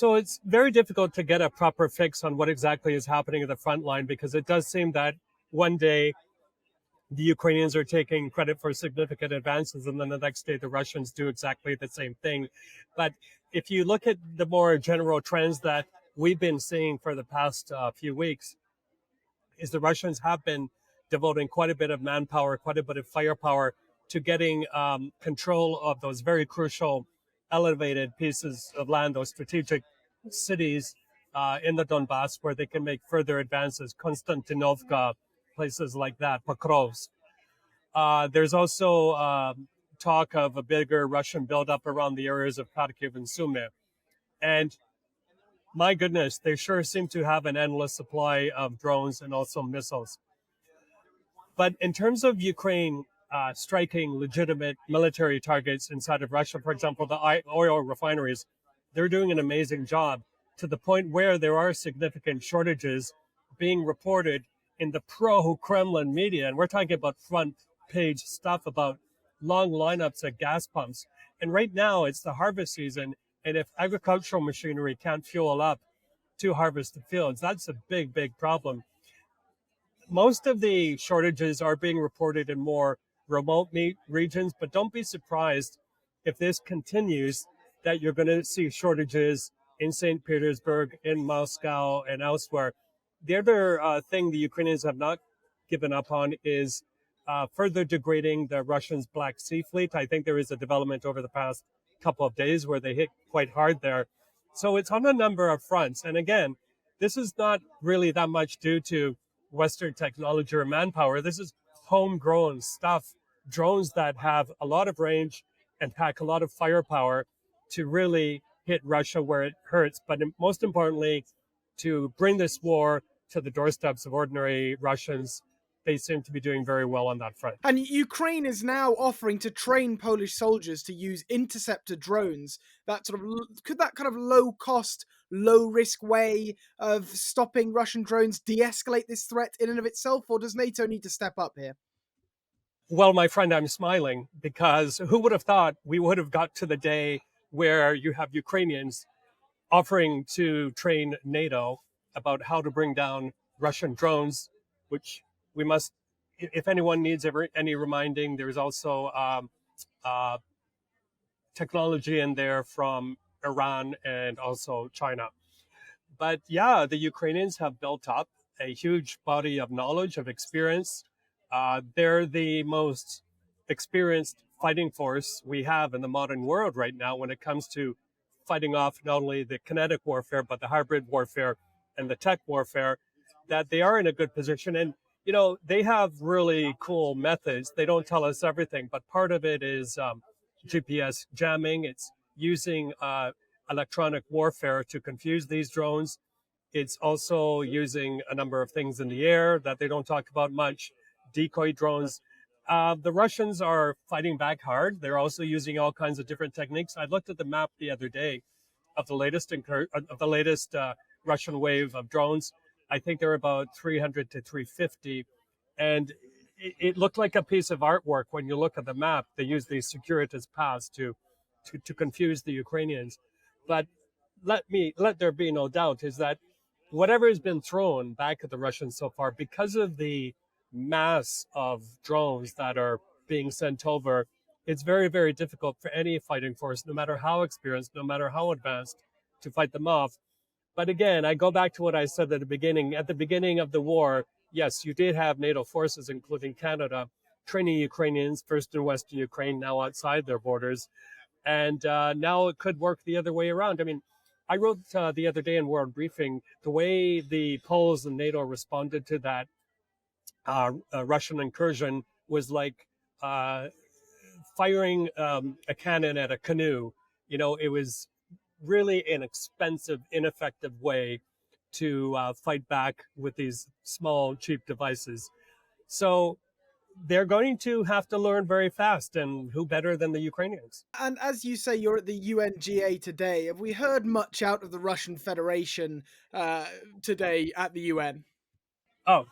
So it's very difficult to get a proper fix on what exactly is happening at the front line, because it does seem that one day the Ukrainians are taking credit for significant advances, and then the next day the Russians do exactly the same thing. But if you look at the more general trends that we've been seeing for the past few weeks, is the Russians have been devoting quite a bit of manpower, quite a bit of firepower to getting control of those very crucial elevated pieces of land, those strategic cities in the Donbass where they can make further advances, Konstantinovka, places like that, Pokrovsk. There's also talk of a bigger Russian buildup around the areas of Kharkiv and Sumy. And my goodness, they sure seem to have an endless supply of drones and also missiles. But in terms of Ukraine striking legitimate military targets inside of Russia, for example, the oil refineries, they're doing an amazing job, to the point where there are significant shortages being reported in the pro-Kremlin media. And we're talking about front page stuff about long lineups at gas pumps. And right now it's the harvest season. And if agricultural machinery can't fuel up to harvest the fields, that's a big, big problem. Most of the shortages are being reported in more remote regions, but don't be surprised if this continues, that you're going to see shortages in St. Petersburg, in Moscow, and elsewhere. The other thing the Ukrainians have not given up on is further degrading the Russians' Black Sea fleet. I think there is a development over the past couple of days where they hit quite hard there. So it's on a number of fronts. And again, this is not really that much due to Western technology or manpower. This is homegrown stuff, drones that have a lot of range and pack a lot of firepower to really hit Russia where it hurts. But most importantly, to bring this war to the doorsteps of ordinary Russians. They seem to be doing very well on that front. And Ukraine is now offering to train Polish soldiers to use interceptor drones. That could that kind of low cost, low risk way of stopping Russian drones de-escalate this threat in and of itself, or does NATO need to step up here? Well, my friend, I'm smiling, because who would have thought we would have got to the day where you have Ukrainians offering to train NATO about how to bring down Russian drones, which we must, if anyone needs any reminding, there's also technology in there from Iran and also China. But yeah, the Ukrainians have built up a huge body of knowledge, of experience. They're the most experienced fighting force we have in the modern world right now when it comes to fighting off not only the kinetic warfare, but the hybrid warfare and the tech warfare, that they are in a good position. And, you know, they have really cool methods. They don't tell us everything, but part of it is GPS jamming. It's using electronic warfare to confuse these drones. It's also using a number of things in the air that they don't talk about much, decoy drones. The Russians are fighting back hard. They're also using all kinds of different techniques. I looked at the map the other day of the latest Russian wave of drones. I think they're about 300 to 350, and it looked like a piece of artwork when you look at the map. They use these circuitous paths to confuse the Ukrainians. But let there be no doubt is that whatever has been thrown back at the Russians so far, because of the mass of drones that are being sent over, it's very, very difficult for any fighting force, no matter how experienced, no matter how advanced, to fight them off. But again, I go back to what I said at the beginning. At the beginning of the war, yes, you did have NATO forces, including Canada, training Ukrainians, first in Western Ukraine, now outside their borders. And now it could work the other way around. I mean, I wrote the other day in World Briefing, the way the Poles and NATO responded to that Russian incursion was like firing a cannon at a canoe. You know, it was really an expensive, ineffective way to fight back with these small, cheap devices. So they're going to have to learn very fast, and who better than the Ukrainians? And as you say, you're at the UNGA today. Have we heard much out of the Russian Federation today at the UN? Oh,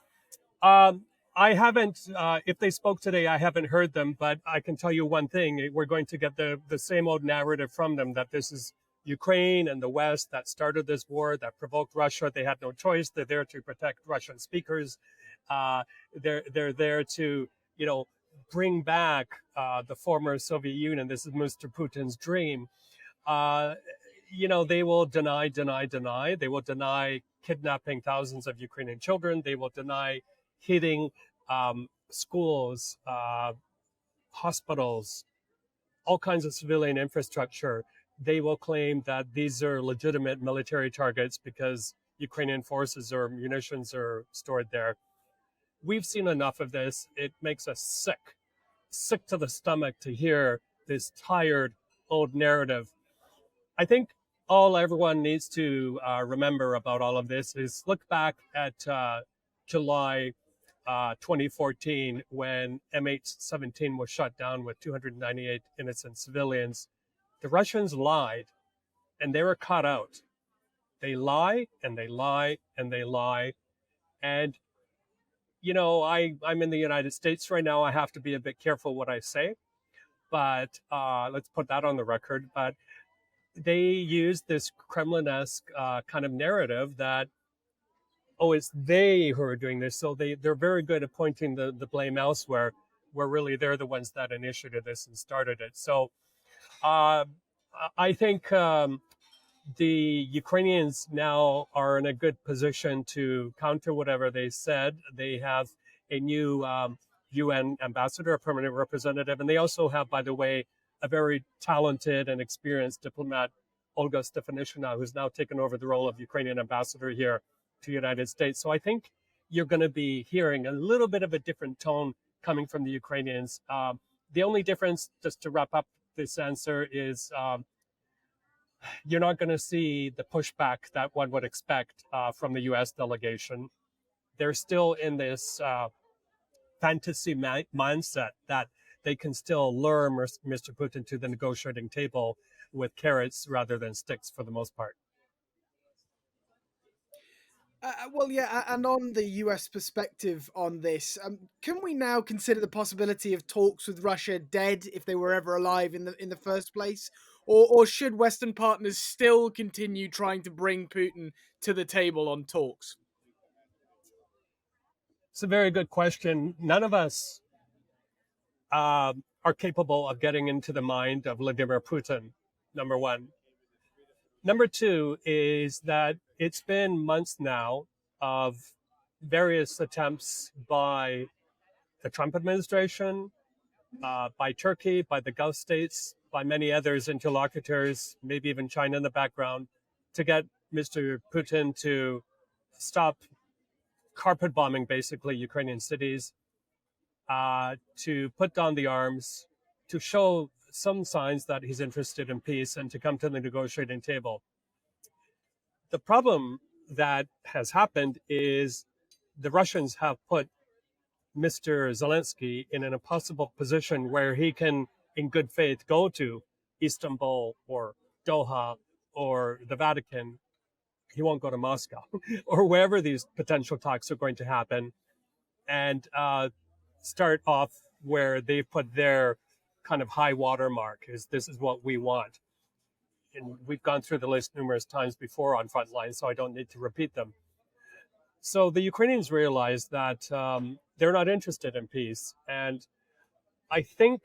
I haven't, if they spoke today, I haven't heard them, but I can tell you one thing. We're going to get the same old narrative from them, that this is Ukraine and the West that started this war, that provoked Russia. They had no choice. They're there to protect Russian speakers. They're there to, bring back the former Soviet Union. This is Mr. Putin's dream. Uh, they will deny. They will deny kidnapping thousands of Ukrainian children. They will deny hitting schools, hospitals, all kinds of civilian infrastructure. They will claim that these are legitimate military targets because Ukrainian forces or munitions are stored there. We've seen enough of this. It makes us sick to the stomach to hear this tired old narrative. I think all everyone needs to remember about all of this is look back at July 2014 when MH17 was shot down with 298 innocent civilians. The Russians lied and they were caught out. They lie and they lie and they lie. And, I'm in the United States right now. I have to be a bit careful what I say, but let's put that on the record. But they use this Kremlin-esque kind of narrative that, oh, it's they who are doing this. So they're very good at pointing the blame elsewhere, where really they're the ones that initiated this and started it. So uh, I think the Ukrainians now are in a good position to counter whatever they said. They have a new UN ambassador, a permanent representative, and they also have, by the way, a very talented and experienced diplomat, Olga Stefanishina, who's now taken over the role of Ukrainian ambassador here to the United States. So I think you're going to be hearing a little bit of a different tone coming from the Ukrainians. The only difference, just to wrap up this answer, is you're not going to see the pushback that one would expect from the U.S. delegation. They're still in this fantasy mindset that they can still lure Mr. Putin to the negotiating table with carrots rather than sticks for the most part. Well, yeah, and on the US perspective on this, can we now consider the possibility of talks with Russia dead if they were ever alive in the first place, or should Western partners still continue trying to bring Putin to the table on talks? It's a very good question. None of us are capable of getting into the mind of Vladimir Putin, number one. Number two is that it's been months now of various attempts by the Trump administration, by Turkey, by the Gulf states, by many others interlocutors, maybe even China in the background, to get Mr. Putin to stop carpet bombing basically Ukrainian cities, to put down the arms, to show some signs that he's interested in peace and to come to the negotiating table. The problem that has happened is the Russians have put Mr. Zelensky in an impossible position where he can, in good faith, go to Istanbul or Doha or the Vatican. He won't go to Moscow or wherever these potential talks are going to happen and start off where they put their kind of high water mark is this is what we want. And we've gone through the list numerous times before on Frontline, so I don't need to repeat them. So the Ukrainians realize that they're not interested in peace. And I think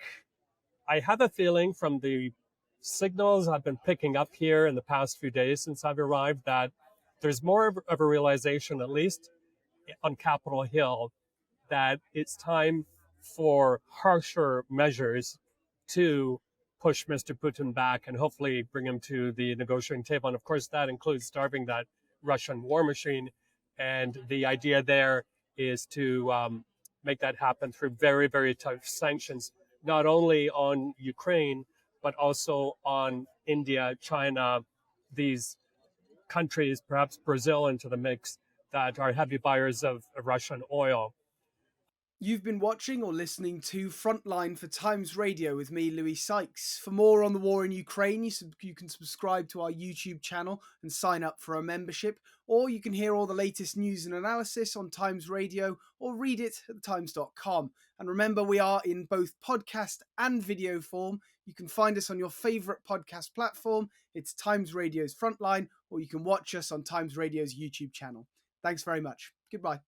I have a feeling from the signals I've been picking up here in the past few days since I've arrived that there's more of a realization, at least on Capitol Hill, that it's time for harsher measures to push Mr. Putin back and hopefully bring him to the negotiating table. And of course, that includes starving that Russian war machine. And the idea there is to make that happen through very, very tough sanctions, not only on Ukraine, but also on India, China, these countries, perhaps Brazil into the mix, that are heavy buyers of Russian oil. You've been watching or listening to Frontline for Times Radio with me, Louis Sykes. For more on the war in Ukraine, you can subscribe to our YouTube channel and sign up for a membership, or you can hear all the latest news and analysis on Times Radio or read it at thetimes.com. And remember, we are in both podcast and video form. You can find us on your favorite podcast platform. It's Times Radio's Frontline, or you can watch us on Times Radio's YouTube channel. Thanks very much. Goodbye.